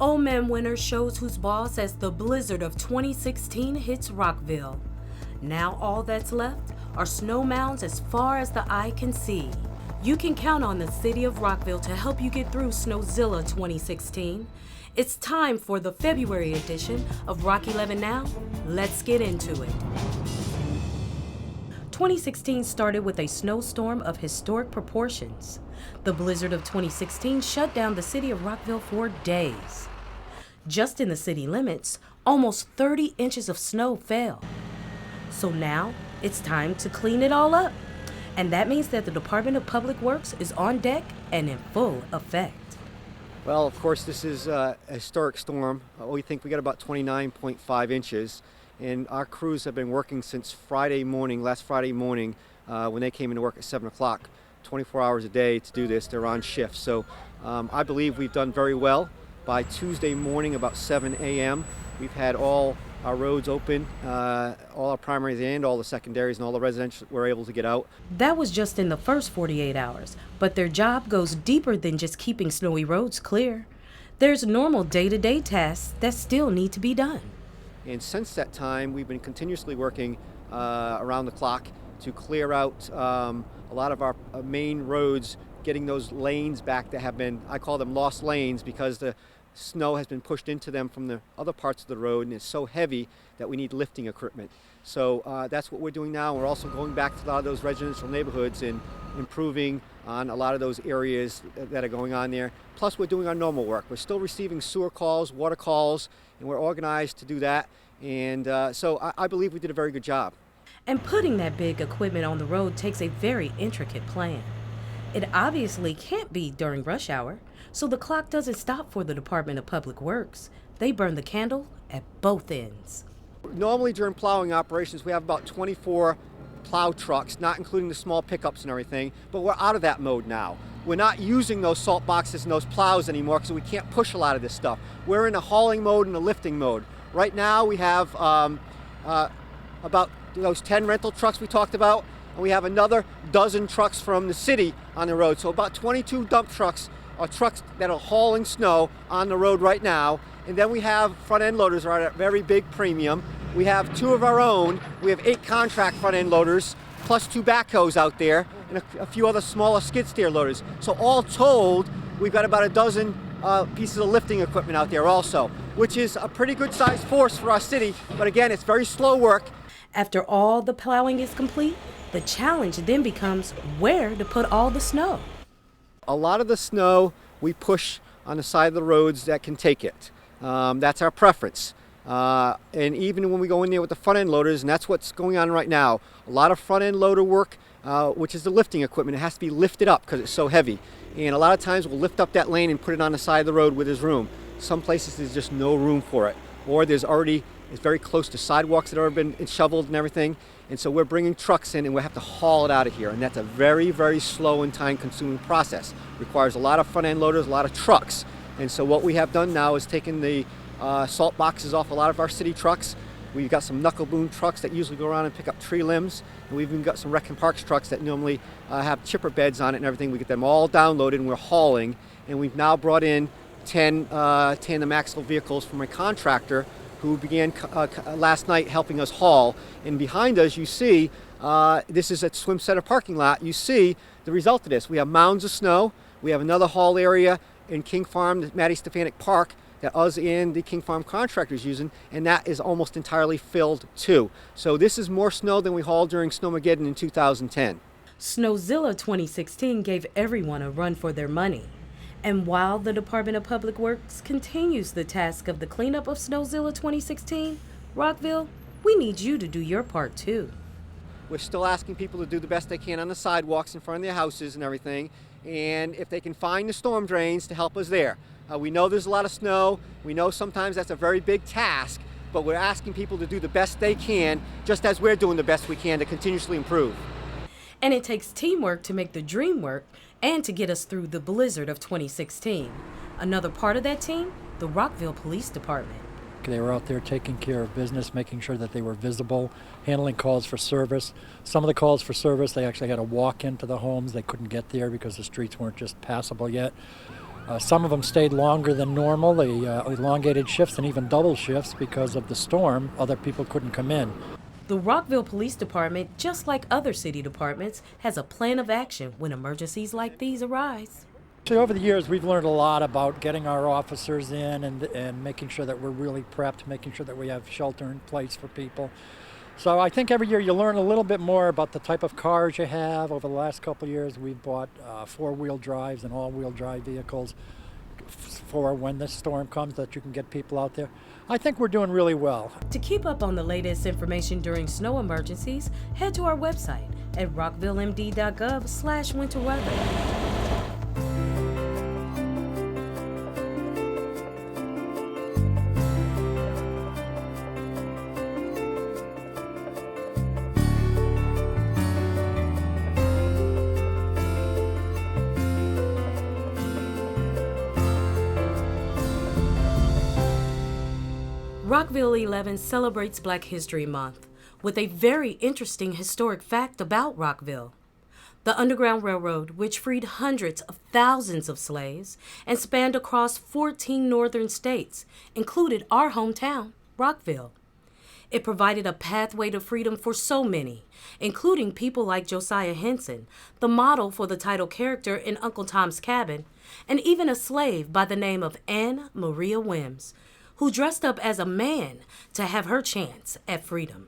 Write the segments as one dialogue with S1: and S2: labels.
S1: O-Man winner shows who's boss as the blizzard of 2016 hits Rockville. Now all that's left are snow mounds as far as the eye can see. You can count on the city of Rockville to help you get through Snowzilla 2016. It's time for the February edition of Rock 11 Now. Let's get into it. 2016 started with a snowstorm of historic proportions. The blizzard of 2016 shut down the city of Rockville for days. Just in the city limits, almost 30 inches of snow fell. So now, it's time to clean it all up. And that means that the Department of Public Works is on deck and in full effect.
S2: Well, of course, this is a historic storm. We think we got about 29.5 inches. And our crews have been working since last Friday morning, when they came into work at 7 o'clock, 24 hours a day to do this. They're on shift. So I believe we've done very well. By Tuesday morning, about 7 a.m., we've had all our roads open, all our primaries and all the secondaries, and all the residential were able to get out.
S1: That was just in the first 48 hours, but their job goes deeper than just keeping snowy roads clear. There's normal day-to-day tasks that still need to be done.
S2: And since that time, we've been continuously working around the clock to clear out a lot of our main roads, getting those lanes back that have been, I call them lost lanes, because the snow has been pushed into them from the other parts of the road, and it's so heavy that we need lifting equipment. So that's what we're doing now. We're also going back to a lot of those residential neighborhoods and improving on a lot of those areas that are going on there. Plus, we're doing our normal work. We're still receiving sewer calls, water calls, and we're organized to do that. And so I believe we did a very good job.
S1: And putting that big equipment on the road takes a very intricate plan. It obviously can't be during rush hour, so the clock doesn't stop for the Department of Public Works. They burn the candle at both ends.
S2: Normally during plowing operations, we have about 24 plow trucks, not including the small pickups and everything, but we're out of that mode now. We're not using those salt boxes and those plows anymore because we can't push a lot of this stuff. We're in a hauling mode and a lifting mode. Right now we have about those 10 rental trucks we talked about, and we have another dozen trucks from the city on the road. So about 22 dump trucks or trucks that are hauling snow on the road right now. And then we have front end loaders are at a very big premium. We have 2 of our own. We have 8 contract front end loaders, plus 2 backhoes out there, and a few other smaller skid steer loaders. So all told, we've got about a dozen pieces of lifting equipment out there also, which is a pretty good sized force for our city. But again, it's very slow work.
S1: After all the plowing is complete, the challenge then becomes where to put all the snow.
S2: A lot of the snow we push on the side of the roads that can take it. That's our preference. And even when we go in there with the front end loaders, and that's what's going on right now, a lot of front end loader work, which is the lifting equipment. It has to be lifted up because it's so heavy. And a lot of times we'll lift up that lane and put it on the side of the road where there's room. Some places there's just no room for it. Or it's very close to sidewalks that have already been shoveled and everything. And so we're bringing trucks in and we have to haul it out of here. And that's a very, very slow and time-consuming process. Requires a lot of front-end loaders, a lot of trucks. And so what we have done now is taken the salt boxes off a lot of our city trucks. We've got some knuckle boom trucks that usually go around and pick up tree limbs. And we've even got some wreck and parks trucks that normally have chipper beds on it and everything. We get them all downloaded and we're hauling. And we've now brought in 10 tandem axle vehicles from a contractor who began last night helping us haul. And behind us, you see, this is at Swim Center parking lot. You see the result of this. We have mounds of snow. We have another haul area in King Farm, the Matty Stefanik Park, that us and the King Farm contractors using, and that is almost entirely filled too. So this is more snow than we hauled during Snowmageddon in 2010.
S1: Snowzilla 2016 gave everyone a run for their money. And while the Department of Public Works continues the task of the cleanup of Snowzilla 2016, Rockville, we need you to do your part too.
S2: We're still asking people to do the best they can on the sidewalks in front of their houses and everything, and if they can find the storm drains, to help us there. We know there's a lot of snow. We know sometimes that's a very big task, but we're asking people to do the best they can, just as we're doing the best we can to continuously improve.
S1: And it takes teamwork to make the dream work and to get us through the blizzard of 2016. Another part of that team, the Rockville Police Department.
S3: They were out there taking care of business, making sure that they were visible, handling calls for service. Some of the calls for service, they actually had to walk into the homes. They couldn't get there because the streets weren't just passable yet. Some of them stayed longer than normal, the elongated shifts and even double shifts because of the storm. Other people couldn't come in.
S1: The Rockville Police Department, just like other city departments, has a plan of action when emergencies like these arise.
S3: So over the years, we've learned a lot about getting our officers in and making sure that we're really prepped, making sure that we have shelter in place for people. So I think every year you learn a little bit more about the type of cars you have. Over the last couple of years, we've bought four-wheel drives and all-wheel drive vehicles for when this storm comes, that you can get people out there. I think we're doing really well.
S1: To keep up on the latest information during snow emergencies, head to our website at rockvillemd.gov/winter weather. Rockville 11 celebrates Black History Month with a very interesting historic fact about Rockville. The Underground Railroad, which freed hundreds of thousands of slaves and spanned across 14 northern states, included our hometown, Rockville. It provided a pathway to freedom for so many, including people like Josiah Henson, the model for the title character in Uncle Tom's Cabin, and even a slave by the name of Anne Maria Wims, who dressed up as a man to have her chance at freedom.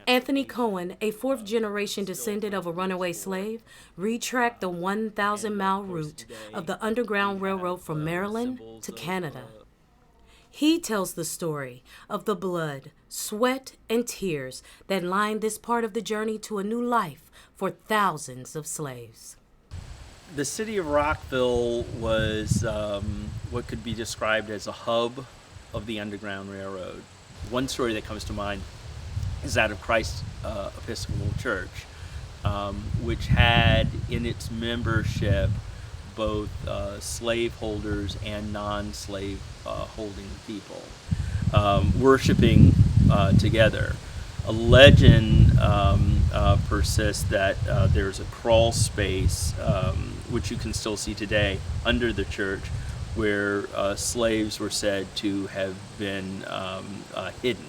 S1: Anthony Cohen, a fourth-generation descendant of a runaway slave, retracked the 1,000-mile route of the Underground Railroad from Maryland to Canada. He tells the story of the blood, sweat, and tears that lined this part of the journey to a new life for thousands of slaves.
S4: The city of Rockville was what could be described as a hub of the Underground Railroad. One story that comes to mind is that of Christ Episcopal Church, which had in its membership both slaveholders and non-slave holding people worshiping together. A legend persists that there's a crawl space, which you can still see today, under the church, where slaves were said to have been hidden.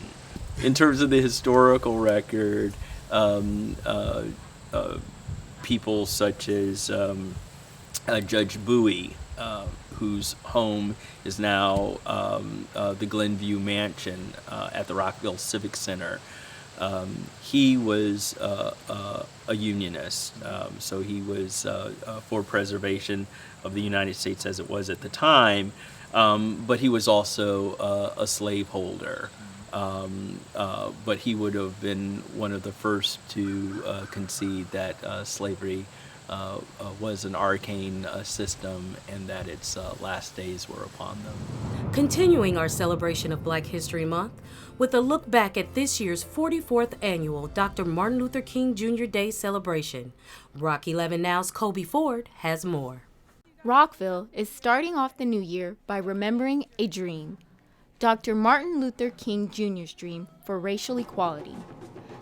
S4: In terms of the historical record, people such as Judge Bowie, whose home is now the Glenview Mansion at the Rockville Civic Center. He was a unionist, so he was for preservation of the United States as it was at the time, but he was also a slaveholder. But he would have been one of the first to concede that slavery was an arcane system and that its last days were upon them.
S1: Continuing our celebration of Black History Month with a look back at this year's 44th annual Dr. Martin Luther King Jr. Day celebration, Rock 11 Now's Kobe Ford has more.
S5: Rockville is starting off the new year by remembering a dream, Dr. Martin Luther King Jr.'s dream for racial equality.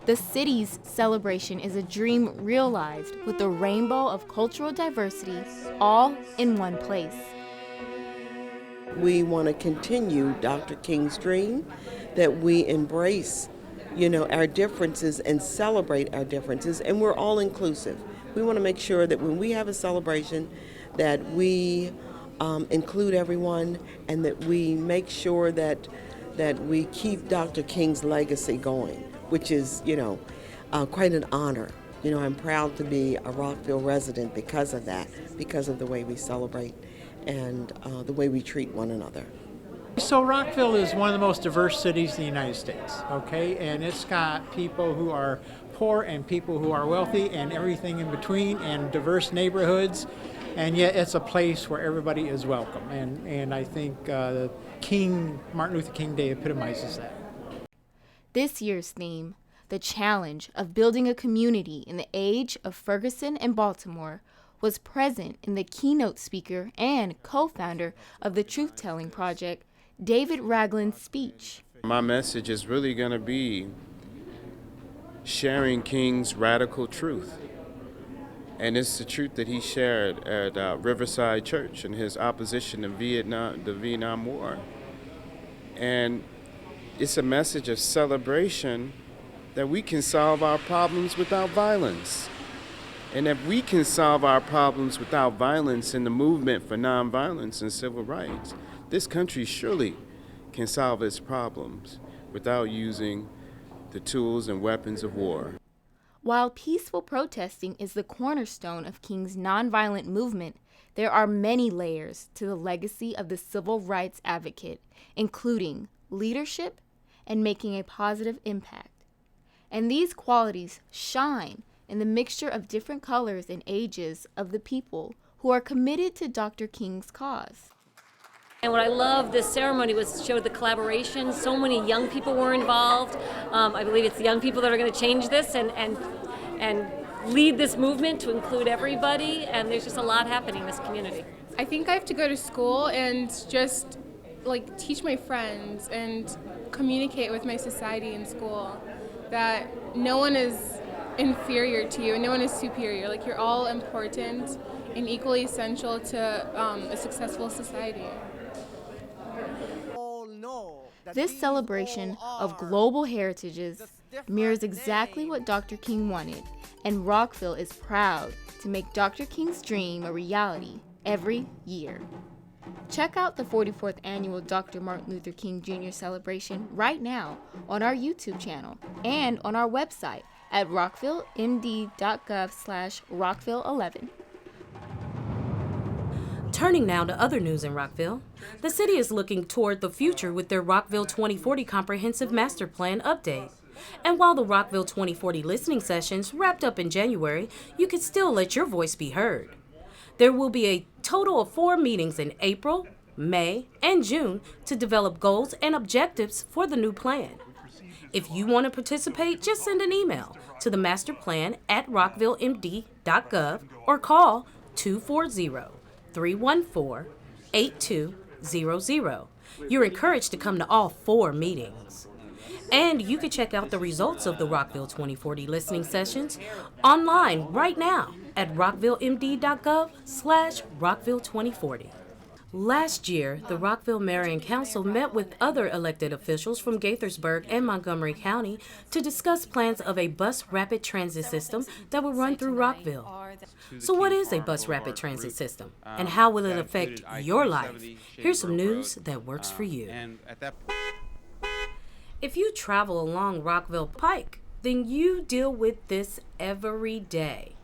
S5: The city's celebration is a dream realized with a rainbow of cultural diversity all in one place.
S6: We want to continue Dr. King's dream, that we embrace, our differences and celebrate our differences, and we're all inclusive. We want to make sure that when we have a celebration that we include everyone and that we make sure that we keep Dr. King's legacy going, which is, quite an honor. I'm proud to be a Rockville resident because of that, because of the way we celebrate and the way we treat one another.
S7: So Rockville is one of the most diverse cities in the United States, okay? And it's got people who are poor and people who are wealthy and everything in between, and diverse neighborhoods. And yet it's a place where everybody is welcome. And I think Martin Luther King Day epitomizes that.
S5: This year's theme, the challenge of building a community in the age of Ferguson and Baltimore, was present in the keynote speaker and co-founder of the Truth Telling Project, David Ragland's speech.
S8: My message is really going to be sharing King's radical truth And it's the truth that he shared at Riverside Church in his opposition to the Vietnam War. And it's a message of celebration that we can solve our problems without violence. And if we can solve our problems without violence in the movement for nonviolence and civil rights, this country surely can solve its problems without using the tools and weapons of war.
S5: While peaceful protesting is the cornerstone of King's nonviolent movement, there are many layers to the legacy of the civil rights advocate, including leadership and making a positive impact. And these qualities shine in the mixture of different colors and ages of the people who are committed to Dr. King's cause.
S9: And what I love this ceremony was showed the collaboration. So many young people were involved. I believe it's the young people that are going to change this and lead this movement to include everybody. And there's just a lot happening in this community.
S10: I think I have to go to school and just teach my friends and communicate with my society in school that no one is inferior to you and no one is superior. You're all important and equally essential to a successful society.
S5: This celebration of global heritages mirrors exactly what Dr. King wanted, and Rockville is proud to make Dr. King's dream a reality every year. Check out the 44th annual Dr. Martin Luther King Jr. celebration right now on our YouTube channel and on our website at rockvillemd.gov/Rockville11.
S1: Turning now to other news in Rockville, the city is looking toward the future with their Rockville 2040 Comprehensive Master Plan update. And while the Rockville 2040 listening sessions wrapped up in January, you can still let your voice be heard. There will be a total of 4 meetings in April, May, and June to develop goals and objectives for the new plan. If you want to participate, just send an email to the masterplan at rockvillemd.gov or call 240-314-8200. You're encouraged to come to all 4 meetings. And you can check out the results of the Rockville 2040 listening sessions online right now at rockvillemd.gov/Rockville2040. Last year, the Rockville Mayor and Council met with other elected officials from Gaithersburg and Montgomery County to discuss plans of a bus rapid transit system that will run through Rockville. So what is a bus rapid transit system, and how will it affect your life? Here's some news that works for you. If you travel along Rockville Pike, then you deal with this every day.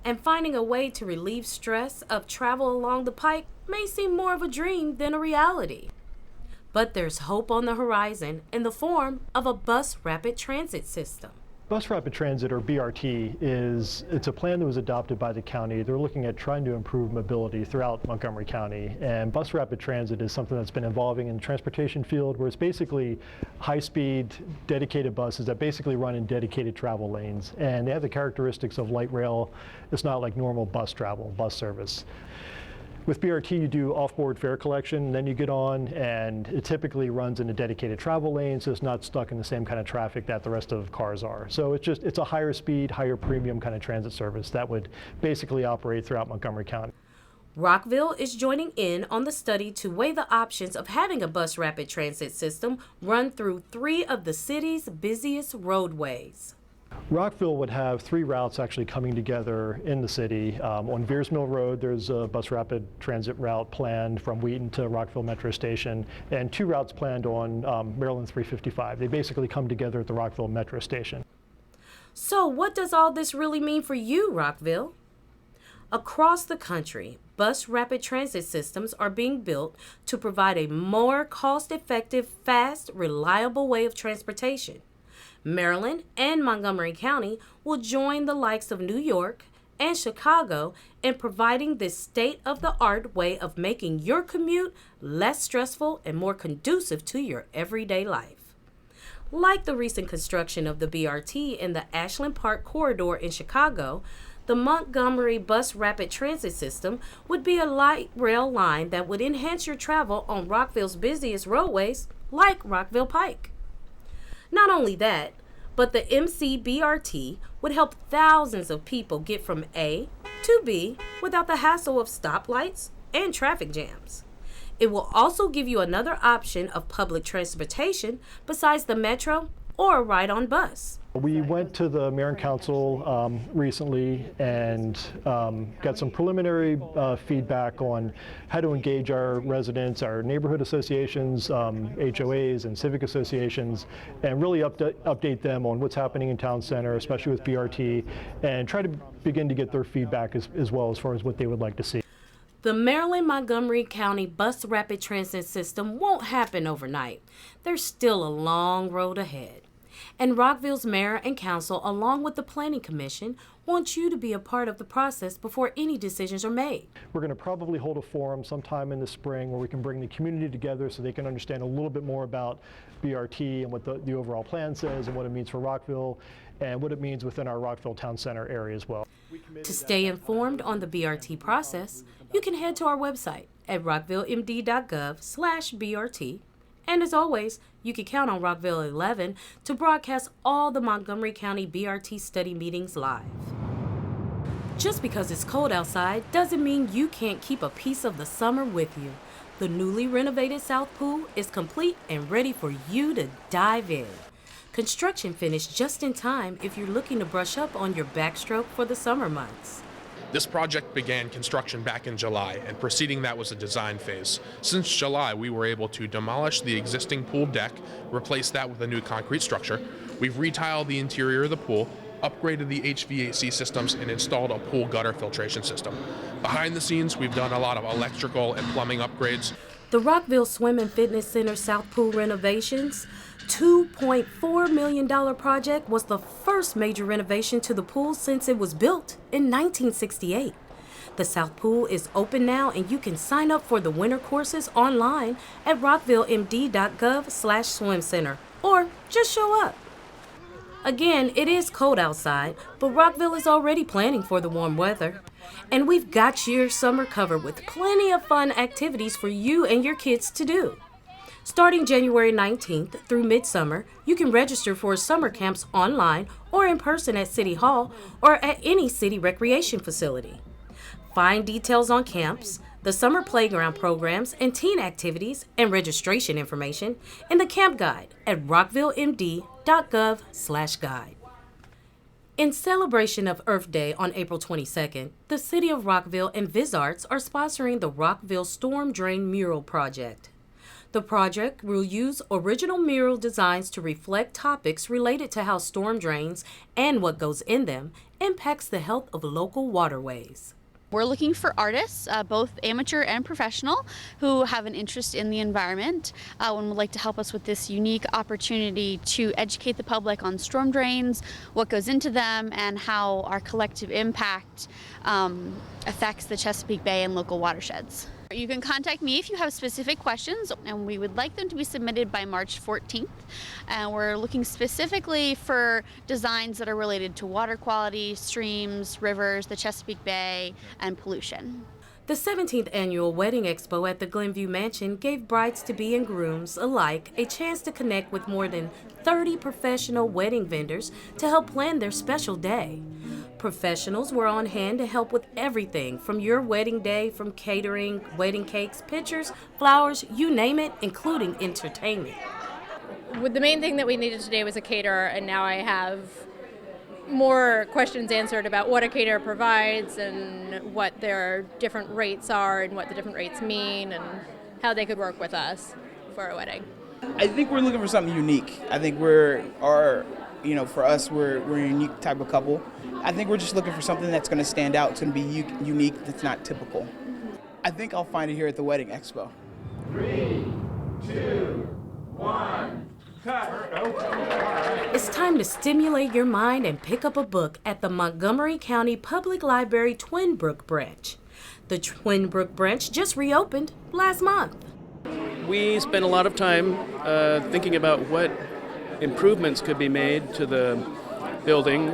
S1: And finding a way to relieve stress of travel along the Pike may seem more of a dream than a reality. But there's hope on the horizon in the form of a bus rapid transit system.
S11: Bus Rapid Transit, or BRT, it's a plan that was adopted by the county. They're looking at trying to improve mobility throughout Montgomery County. And Bus Rapid Transit is something that's been evolving in the transportation field, where it's basically high-speed, dedicated buses that basically run in dedicated travel lanes. And they have the characteristics of light rail. It's not like normal bus travel, bus service. With BRT, you do off-board fare collection, then you get on, and it typically runs in a dedicated travel lane, so it's not stuck in the same kind of traffic that the rest of cars are. So it's a higher speed, higher premium kind of transit service that would basically operate throughout Montgomery County.
S1: Rockville is joining in on the study to weigh the options of having a bus rapid transit system run through 3 of the city's busiest roadways.
S11: Rockville would have 3 routes actually coming together in the city. On Veers Mill Road, there's a bus rapid transit route planned from Wheaton to Rockville Metro Station, and 2 routes planned on Maryland 355. They basically come together at the Rockville Metro Station.
S1: So what does all this really mean for you, Rockville? Across the country, bus rapid transit systems are being built to provide a more cost-effective, fast, reliable way of transportation. Maryland and Montgomery County will join the likes of New York and Chicago in providing this state-of-the-art way of making your commute less stressful and more conducive to your everyday life. Like the recent construction of the BRT in the Ashland Park corridor in Chicago, the Montgomery Bus Rapid Transit System would be a light rail line that would enhance your travel on Rockville's busiest roadways, like Rockville Pike. Not only that, But the MCBRT would help thousands of people get from A to B without the hassle of stoplights and traffic jams. It will also give you another option of public transportation besides the metro or a ride-on bus.
S11: We went to the Mayor and Council recently and got some preliminary feedback on how to engage our residents, our neighborhood associations, HOAs and civic associations, and really update them on what's happening in Town Center, especially with BRT, and try to begin to get their feedback as well as far as what they would like to see.
S1: The Maryland-Montgomery County Bus Rapid Transit System won't happen overnight. There's still a long road ahead. And Rockville's mayor and council, along with the Planning Commission, want you to be a part of the process before any decisions are made.
S11: We're going to probably hold a forum sometime in the spring where we can bring the community together so they can understand a little bit more about BRT and what the overall plan says and what it means for Rockville and what it means within our Rockville Town Center area as well.
S1: To stay informed on the BRT process, you can head to our website at rockvillemd.gov/BRT. And as always, you can count on Rockville 11 to broadcast all the Montgomery County BRT study meetings live. Just because it's cold outside doesn't mean you can't keep a piece of the summer with you. The newly renovated South Pool is complete and ready for you to dive in. Construction finished just in time if you're looking to brush up on your backstroke for the summer months.
S12: This project began construction back in July, and preceding that was a design phase. Since July, we were able to demolish the existing pool deck, replace that with a new concrete structure. We've retiled the interior of the pool, upgraded the HVAC systems, and installed a pool gutter filtration system. Behind the scenes, we've done a lot of electrical and plumbing upgrades.
S1: The Rockville Swim and Fitness Center South Pool renovations, $2.4 million project, was the first major renovation to the pool since it was built in 1968. The South Pool is open now, and you can sign up for the winter courses online at rockvillemd.gov/swimcenter, or just show up. Again, it is cold outside, but Rockville is already planning for the warm weather. And we've got your summer covered with plenty of fun activities for you and your kids to do. Starting January 19th through midsummer, you can register for summer camps online or in person at City Hall or at any city recreation facility. Find details on camps, the summer playground programs and teen activities, and registration information in the camp guide at rockvillemd.gov/guide. In celebration of Earth Day on April 22nd, the City of Rockville and VisArts are sponsoring the Rockville Storm Drain Mural Project. The project will use original mural designs to reflect topics related to how storm drains and what goes in them impacts the health of local waterways.
S13: We're looking for artists, both amateur and professional, who have an interest in the environment and would like to help us with this unique opportunity to educate the public on storm drains, what goes into them, and how our collective impact affects the Chesapeake Bay and local watersheds. You can contact me if you have specific questions, and we would like them to be submitted by March 14th. And we're looking specifically for designs that are related to water quality, streams, rivers, the Chesapeake Bay, and pollution.
S1: The 17th Annual Wedding Expo at the Glenview Mansion gave brides-to-be and grooms alike a chance to connect with more than 30 professional wedding vendors to help plan their special day. Professionals were on hand to help with everything from your wedding day, from catering, wedding cakes, pictures, flowers, you name it, including entertainment.
S14: The main thing that we needed today was a caterer, and now I have more questions answered about what a caterer provides and what their different rates are and what the different rates mean and how they could work with us for a wedding.
S15: I think we're looking for something unique. I think for us, we're a unique type of couple. I think we're just looking for something that's going to stand out. It's going to be unique, that's not typical. I think I'll find it here at the Wedding Expo.
S16: 3, 2, 1, cut.
S1: It's time to stimulate your mind and pick up a book at the Montgomery County Public Library Twin Brook branch. The Twin Brook branch just reopened last month.
S17: We spent a lot of time thinking about what improvements could be made to the building,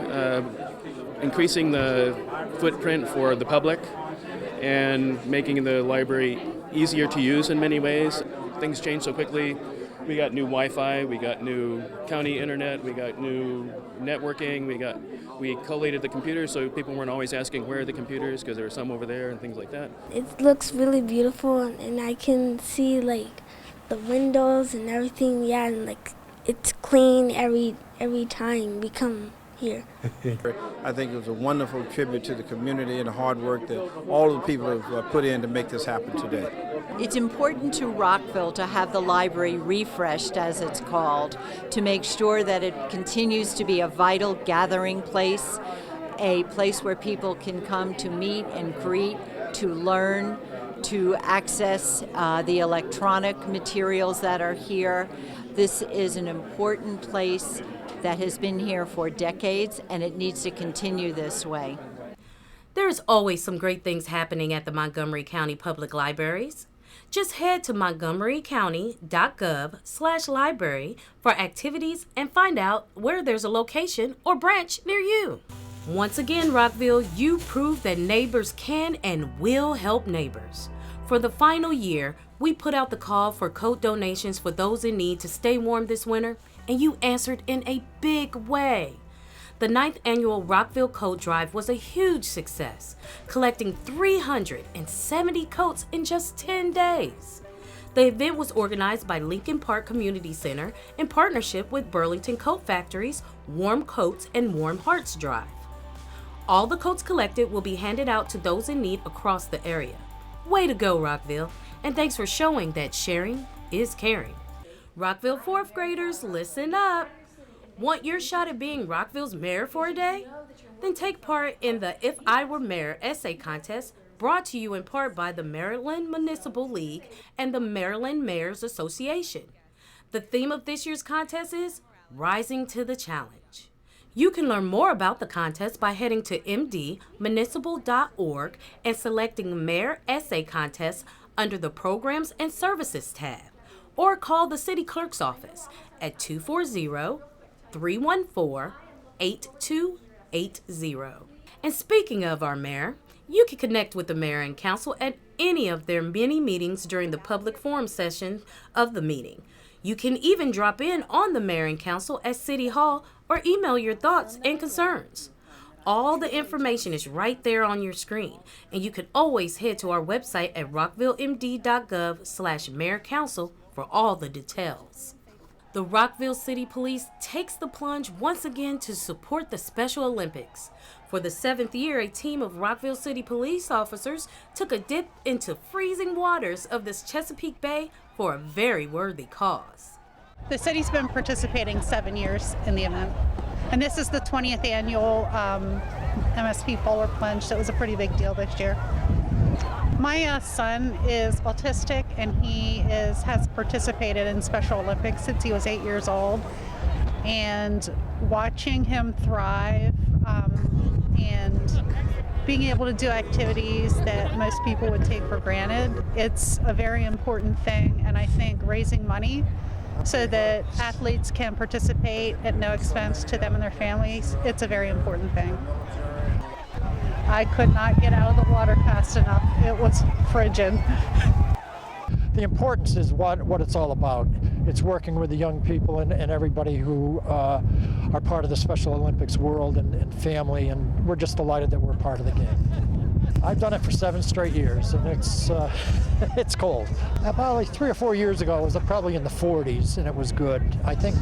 S17: increasing the footprint for the public and making the library easier to use in many ways. Things change so quickly. We got new Wi-Fi, we got new county internet, we got new networking, we collated the computers so people weren't always asking where are the computers because there were some over there and things like that.
S18: It looks really beautiful, and I can see like the windows and everything. Yeah, and like it's clean every time we come here.
S19: I think it was a wonderful tribute to the community and the hard work that all of the people have put in to make this happen today.
S20: It's important to Rockville to have the library refreshed, as it's called, to make sure that it continues to be a vital gathering place, a place where people can come to meet and greet, to learn, to access the electronic materials that are here. This is an important place that has been here for decades, and it needs to continue this way.
S1: There's always some great things happening at the Montgomery County Public Libraries. Just head to montgomerycounty.gov/library for activities and find out where there's a location or branch near you. Once again, Rockville, you prove that neighbors can and will help neighbors. For the final year, we put out the call for coat donations for those in need to stay warm this winter, and you answered in a big way. The 9th annual Rockville Coat Drive was a huge success, collecting 370 coats in just 10 days. The event was organized by Lincoln Park Community Center in partnership with Burlington Coat Factory's Warm Coats and Warm Hearts Drive. All the coats collected will be handed out to those in need across the area. Way to go, Rockville, and thanks for showing that sharing is caring. Rockville 4th graders, listen up. Want your shot at being Rockville's mayor for a day? Then take part in the If I Were Mayor essay contest, brought to you in part by the Maryland Municipal League and the Maryland Mayors Association. The theme of this year's contest is Rising to the Challenge. You can learn more about the contest by heading to mdmunicipal.org and selecting Mayor Essay Contest under the Programs and Services tab, or call the City Clerk's office at 240-314-8280. And speaking of our mayor, you can connect with the mayor and council at any of their many meetings during the public forum session of the meeting. You can even drop in on the mayor and council at City Hall or email your thoughts and concerns. All the information is right there on your screen, and you can always head to our website at rockvillemd.gov/mayor-council for all the details. The Rockville City Police takes the plunge once again to support the Special Olympics. For the 7th year, a team of Rockville City Police officers took a dip into freezing waters of this Chesapeake Bay for a very worthy cause.
S21: The city's been participating 7 years in the event, and this is the 20th annual MSP Polar Plunge, so it was a pretty big deal this year. My son is autistic, and he has participated in Special Olympics since he was 8 years old, and watching him thrive and being able to do activities that most people would take for granted, it's a very important thing, and I think raising money so that athletes can participate at no expense to them and their families, it's a very important thing. I could not get out of the water fast enough. It was frigid.
S3: The importance is what it's all about. It's working with the young people and everybody who are part of the Special Olympics world and family, and we're just delighted that we're part of the game. I've done it for 7 straight years, and it's cold. About 3 or 4 years ago, it was probably in the 40s, and it was good. I think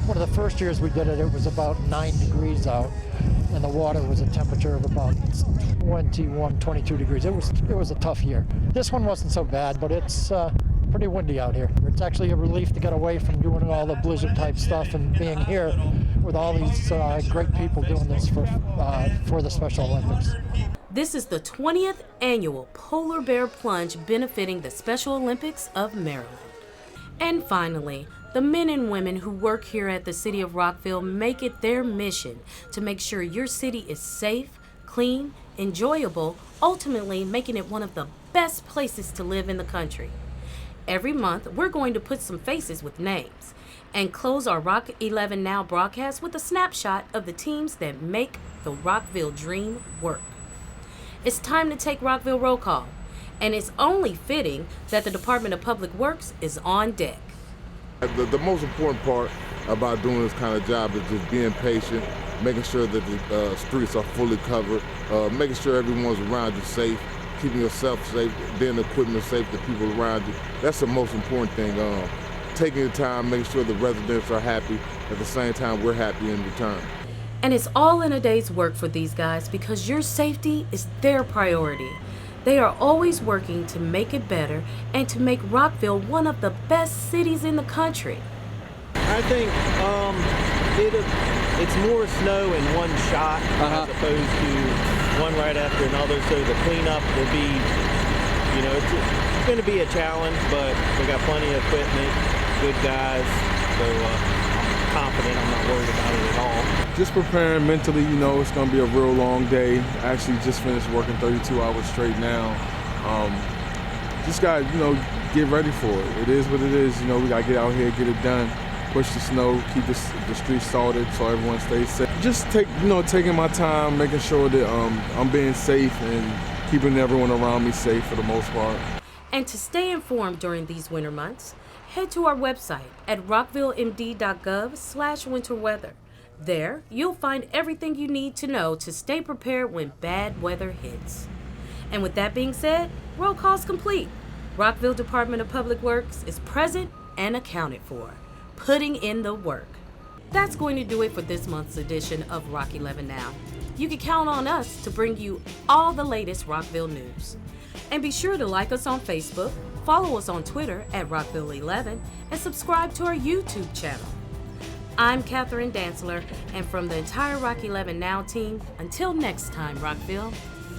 S3: one of the first years we did it, it was about 9 degrees out, and the water was a temperature of about 21, 22 degrees. It was a tough year. This one wasn't so bad, but it's pretty windy out here. It's actually a relief to get away from doing all the blizzard type stuff and being here with all these great people doing this for the Special Olympics.
S1: This is the 20th annual Polar Bear Plunge benefiting the Special Olympics of Maryland. And finally, the men and women who work here at the City of Rockville make it their mission to make sure your city is safe, clean, enjoyable, ultimately making it one of the best places to live in the country. Every month, we're going to put some faces with names and close our Rock 11 Now broadcast with a snapshot of the teams that make the Rockville dream work. It's time to take Rockville roll call, and it's only fitting that the Department of Public Works is on deck.
S2: The most important part about doing this kind of job is just being patient, making sure that the streets are fully covered, making sure everyone's around you safe, keeping yourself safe, then the equipment safe, the people around you. That's the most important thing. Taking the time, making sure the residents are happy, at the same time we're happy in return.
S1: And it's all in a day's work for these guys because your safety is their priority. They are always working to make it better and to make Rockville one of the best cities in the country.
S22: I think it's more snow in one shot as opposed to one right after another, so the cleanup will be, it's going to be a challenge, but we got plenty of equipment, good guys, so I'm confident. I'm not worried about it at all.
S2: Just preparing mentally, it's going to be a real long day. I actually just finished working 32 hours straight now. Just got to, get ready for it. It is what it is. We got to get out here, get it done, push the snow, keep the streets salted so everyone stays safe. Just taking my time, making sure that I'm being safe and keeping everyone around me safe for the most part.
S1: And to stay informed during these winter months, head to our website at rockvillemd.gov/winterweather. There, you'll find everything you need to know to stay prepared when bad weather hits. And with that being said, roll call's complete. Rockville Department of Public Works is present and accounted for, putting in the work. That's going to do it for this month's edition of Rock 11 Now. You can count on us to bring you all the latest Rockville news. And be sure to like us on Facebook, follow us on Twitter at Rockville11, and subscribe to our YouTube channel. I'm Catherine Dantzler, and from the entire Rock 11 Now team, until next time, Rockville,